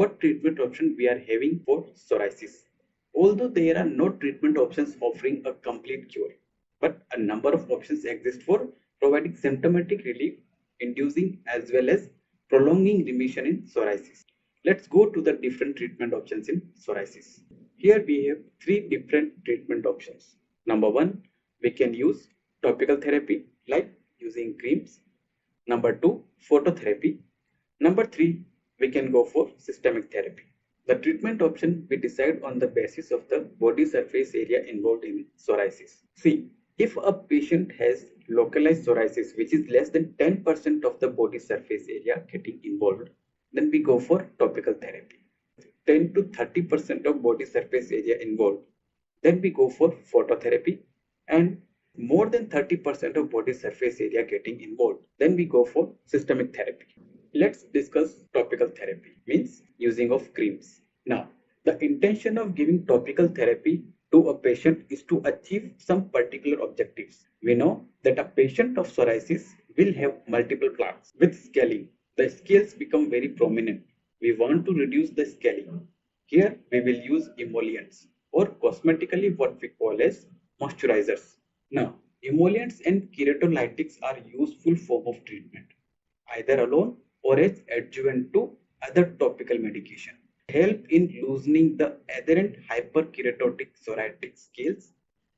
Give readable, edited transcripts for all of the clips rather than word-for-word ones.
what treatment option we are having for psoriasis. Although there are no treatment options offering a complete cure, but a number of options exist for providing symptomatic relief, inducing as well as prolonging remission in psoriasis. Let's go to the different treatment options in psoriasis. Here we have three different treatment options. Number one, we can use topical therapy like using creams. Number two, phototherapy. Number three, we can go for systemic therapy. The treatment option we decide on the basis of the body surface area involved in psoriasis. See, if a patient has localized psoriasis which is less than 10% of the body surface area getting involved, then we go for topical therapy. 10 to 30% of body surface area involved, then we go for phototherapy, and more than 30% of body surface area getting involved, then we go for systemic therapy. Let's discuss topical therapy, means using of creams. Now, the intention of giving topical therapy to a patient is to achieve some particular objectives. We know that a patient of psoriasis will have multiple plaques with scaling. The scales become very prominent. We want to reduce the scaling. Here we will use emollients, or cosmetically what we call as moisturizers. Now, emollients and keratolytics are useful form of treatment, either alone or as adjuvant to other topical medication. Help in loosening the adherent hyperkeratotic psoriatic scales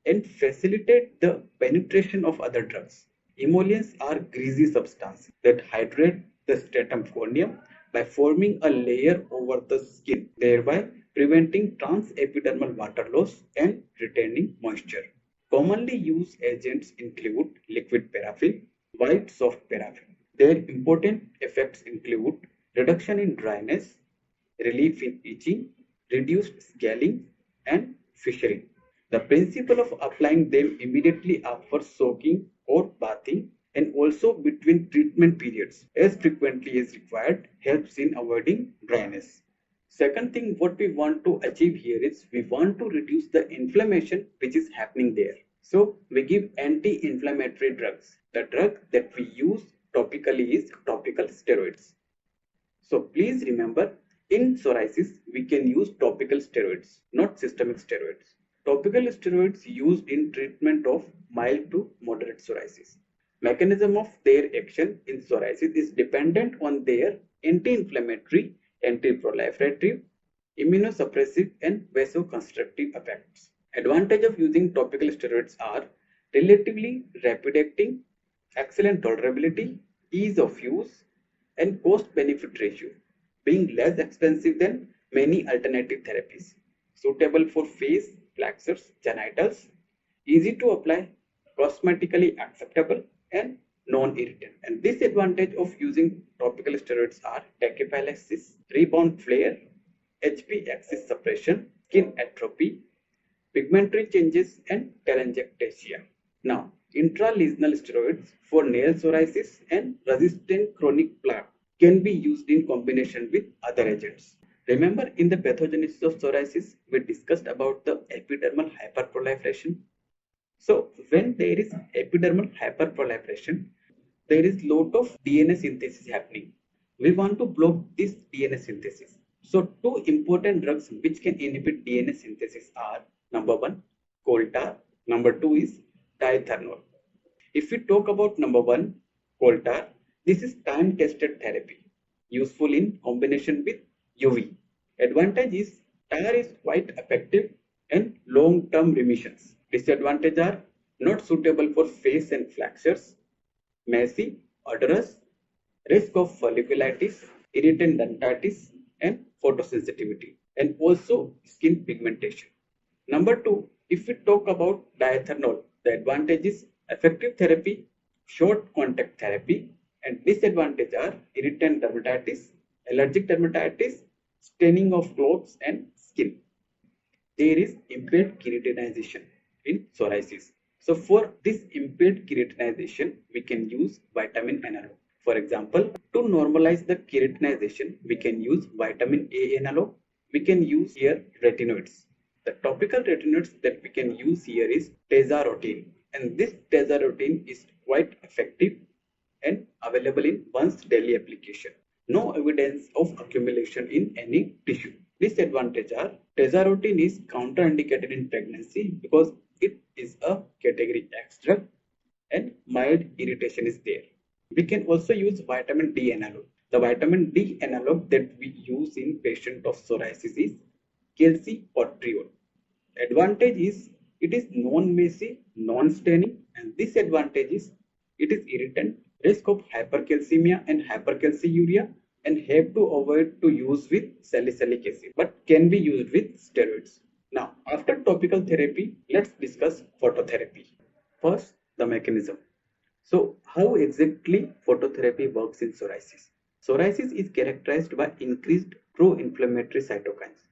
and facilitate the penetration of other drugs. Emollients are greasy substances that hydrate the stratum corneum by forming a layer over the skin, thereby preventing transepidermal water loss and retaining moisture. Commonly used agents include liquid paraffin, white soft paraffin. Their important effects include reduction in dryness, relief in itching, reduced scaling, and fissuring. The principle of applying them immediately after soaking or bathing and also between treatment periods as frequently as required helps in avoiding dryness. Second thing what we want to achieve here is we want to reduce the inflammation which is happening there. So we give anti-inflammatory drugs. The drug that we use topically is topical steroids. So please remember, in psoriasis we can use topical steroids, not systemic steroids. Topical steroids used in treatment of mild to moderate psoriasis. Mechanism of their action in psoriasis is dependent on their anti-inflammatory, anti-proliferative, immunosuppressive and vasoconstrictive effects. Advantage of using topical steroids are relatively rapid acting, excellent tolerability, ease of use, and cost-benefit ratio, being less expensive than many alternative therapies, suitable for face, flexures, genitals, easy to apply, cosmetically acceptable, and non-irritant. And disadvantage of using topical steroids are tachyphylaxis, rebound flare, HP axis suppression, skin atrophy, pigmentary changes, and telangiectasia. Now, intralesional steroids for nail psoriasis and resistant chronic plaque can be used in combination with other agents. Remember, in the pathogenesis of psoriasis, we discussed about the epidermal hyperproliferation. So, when there is epidermal hyperproliferation, there is lot of DNA synthesis happening. We want to block this DNA synthesis. So, two important drugs which can inhibit DNA synthesis are number one, coal tar. Number two is diethernol. If we talk about number one, coal tar, this is time-tested therapy, useful in combination with UV. Advantage is tar is quite effective and long-term remissions. Disadvantages are not suitable for face and flexures, messy, odorous, risk of folliculitis, irritant dermatitis, and photosensitivity, and also skin pigmentation. Number two, if we talk about diethernol, the advantage is effective therapy, short contact therapy, and disadvantages are irritant dermatitis, allergic dermatitis, staining of clothes and skin. There is impaired keratinization in psoriasis. So for this impaired keratinization, we can use vitamin analog. For example, to normalize the keratinization, we can use vitamin A analog. We can use here retinoids. The topical retinoids that we can use here is tazarotene, and this tazarotene is quite effective and available in once daily application. No evidence of accumulation in any tissue. Disadvantage are tazarotene is contraindicated in pregnancy because it is a category X drug and mild irritation is there. We can also use vitamin D analog. The vitamin D analog that we use in patient of psoriasis is calcipotriol. Advantage is it is non-messy, non-staining, and disadvantage is it is irritant, risk of hypercalcemia and hypercalciuria, and have to avoid to use with salicylic acid, but can be used with steroids. Now, after topical therapy, let's discuss phototherapy. First, the mechanism. So, how exactly phototherapy works in psoriasis? Psoriasis is characterized by increased pro-inflammatory cytokines.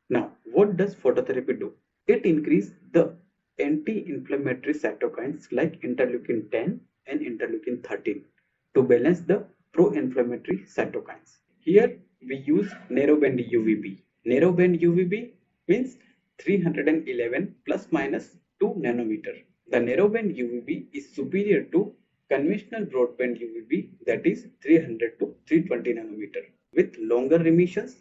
Now, what does phototherapy do? It increases the anti-inflammatory cytokines like interleukin 10 and interleukin 13 to balance the pro-inflammatory cytokines. Here we use narrowband UVB. Narrowband UVB means 311 plus minus 2 nanometer. The narrowband UVB is superior to conventional broadband UVB, that is 300 to 320 nanometer, with longer remissions,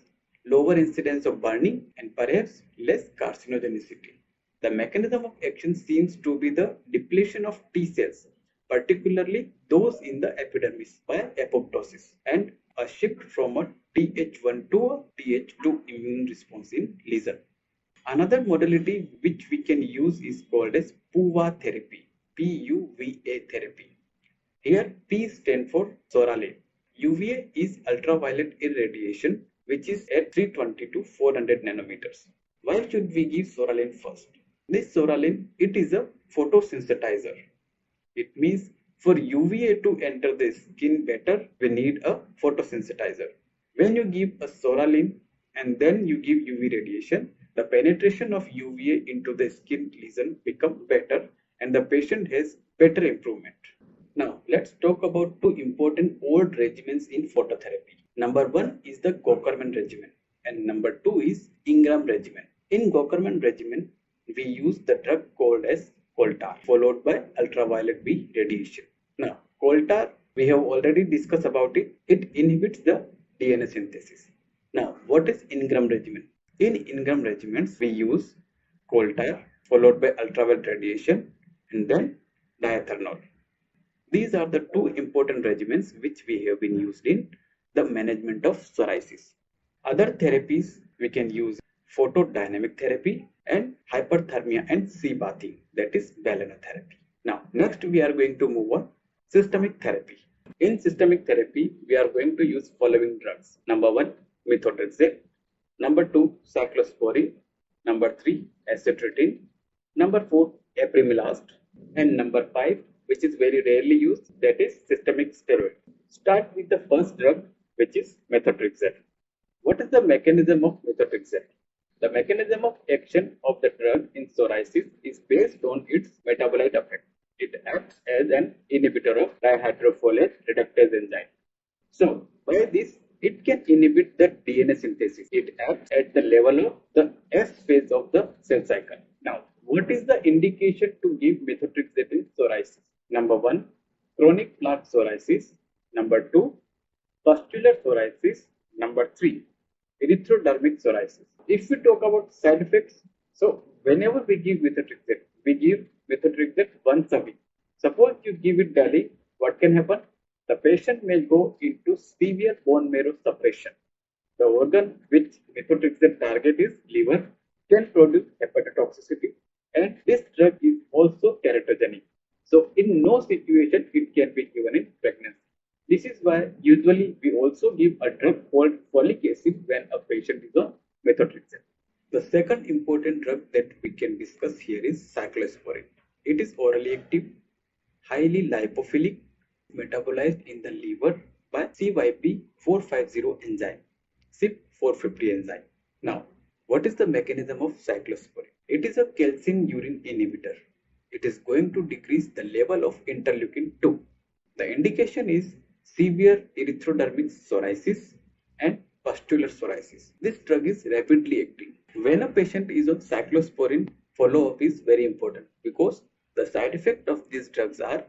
lower incidence of burning, and perhaps less carcinogenicity. The mechanism of action seems to be the depletion of T cells, particularly those in the epidermis by apoptosis, and a shift from a Th1 to a Th2 immune response in lesion. Another modality which we can use is called as PUVA therapy, PUVA therapy. Here P stands for psoralen. UVA is ultraviolet irradiation, which is at 320 to 400 nanometers. Why should we give psoralen first? This psoralen, it is a photosensitizer. It means for UVA to enter the skin better, we need a photosensitizer. When you give a psoralen and then you give UV radiation, the penetration of UVA into the skin lesion becomes better and the patient has better improvement. Now, let's talk about two important old regimens in phototherapy. Number one is the Gockerman regimen and number two is Ingram regimen. In Gockerman regimen, we use the drug called as Coltar followed by ultraviolet B radiation. Now, Coltar, we have already discussed about it. It inhibits the DNA synthesis. Now, what is Ingram regimen? In Ingram regimens, we use Coltar followed by ultraviolet radiation and then diethernol. These are the two important regimens which we have been used in the management of psoriasis. Other therapies we can use photodynamic therapy and hyperthermia and sea bathing, that is balanotherapy. Now, next we are going to move on systemic therapy. In systemic therapy, we are going to use following drugs. Number one, methotrexate. Number two, cyclosporine. Number three, acetretin. Number four, apremilast. And number five, which is very rarely used, that is systemic steroid. Start with the first drug, which is methotrexate. What is the mechanism of methotrexate? The mechanism of action of the drug in psoriasis is based on its metabolite effect. It acts as an inhibitor of dihydrofolate reductase enzyme. So, by this, it can inhibit the DNA synthesis. It acts at the level of the S phase of the cell cycle. Now, what is the indication to give methotrexate in psoriasis? Number one, chronic plaque psoriasis. Number two, pustular psoriasis. Number three, erythrodermic psoriasis. If we talk about side effects, so whenever we give methotrexate once a week. Suppose you give it daily, what can happen? The patient may go into severe bone marrow suppression. The organ which methotrexate target is liver can produce hepatotoxicity, and this drug is also teratogenic. So in no situation it can be given in pregnancy. This is why usually we also give a drug called folic acid when a patient is on methotrexate. The second important drug that we can discuss here is cyclosporine. It is orally active, highly lipophilic, metabolized in the liver by CYP450 enzyme, CYP450 enzyme. Now, what is the mechanism of cyclosporine? It is a calcium urine inhibitor. It is going to decrease the level of interleukin 2. The indication is severe erythrodermic psoriasis and pustular psoriasis. This drug is rapidly acting. When a patient is on cyclosporine, follow-up is very important because the side effects of these drugs are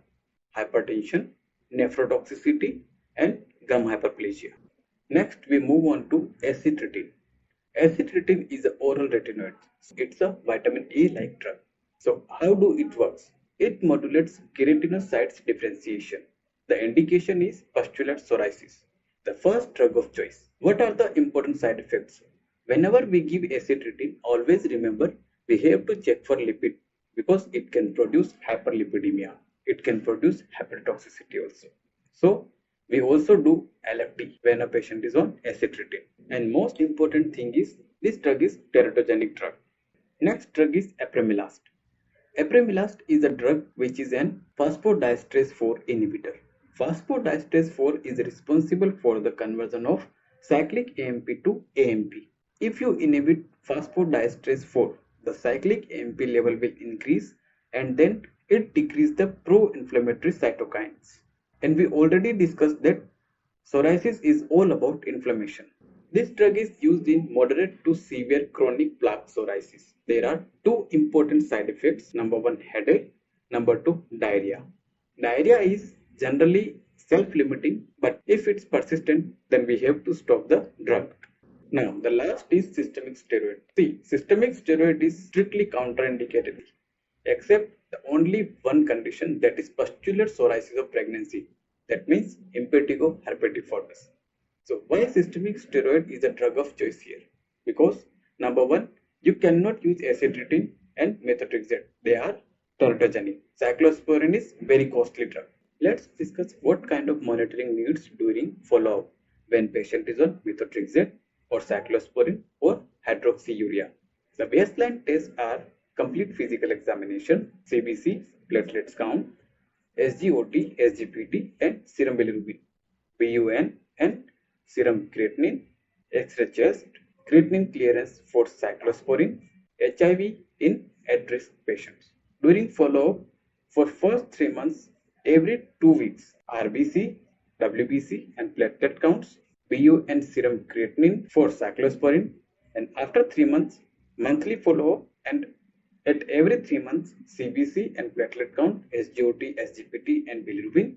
hypertension, nephrotoxicity, and gum hyperplasia. Next, we move on to acitretin. Acitretin is an oral retinoid. It's a vitamin A-like drug. So how do it works? It modulates keratinocytes differentiation. The indication is pustular psoriasis, the first drug of choice. What are the important side effects? Whenever we give acitretin, always remember we have to check for lipid because it can produce hyperlipidemia. It can produce hepatotoxicity also. So we also do LFT when a patient is on acitretin. And most important thing is this drug is teratogenic drug. Next drug is apremilast. Apremilast is a drug which is an phosphodiesterase 4 inhibitor. Phosphodiesterase 4 is responsible for the conversion of cyclic AMP to AMP. If you inhibit phosphodiesterase 4, the cyclic AMP level will increase and then it decreases the pro-inflammatory cytokines. And we already discussed that psoriasis is all about inflammation. This drug is used in moderate to severe chronic plaque psoriasis. There are two important side effects. Number one, headache. Number two, diarrhea. Diarrhea is generally self-limiting, but if it's persistent, then we have to stop the drug. Now, the last is systemic steroid. See, systemic steroid is strictly contraindicated, except the only one condition, that is pustular psoriasis of pregnancy. That means impetigo herpetiformis. So why systemic steroid is a drug of choice here? Because number one, you cannot use acitretin and methotrexate. They are teratogenic. Cyclosporin is very costly drug. Let's discuss what kind of monitoring needs during follow-up when patient is on methotrexate or cyclosporin or hydroxyurea. The baseline tests are complete physical examination, CBC, platelets count, SGOT, SGPT, and serum bilirubin, BUN, and serum creatinine, X-ray chest, creatinine clearance for cyclosporin, HIV in at-risk patients. During follow-up, for first 3 months, every 2 weeks, RBC, WBC, and platelet counts, BU and serum creatinine for cyclosporin, and after 3 months, monthly follow-up, and at every 3 months, CBC and platelet count, SGOT, SGPT, and bilirubin,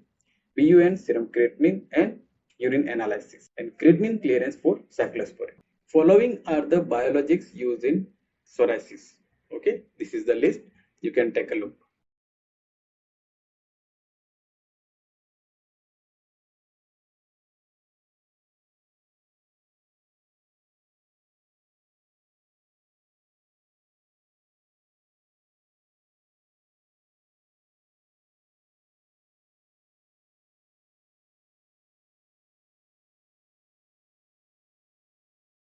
BUN, serum creatinine, and urine analysis, and creatinine clearance for cyclosporin. Following are the biologics used in psoriasis. Okay, this is the list. You can take a look.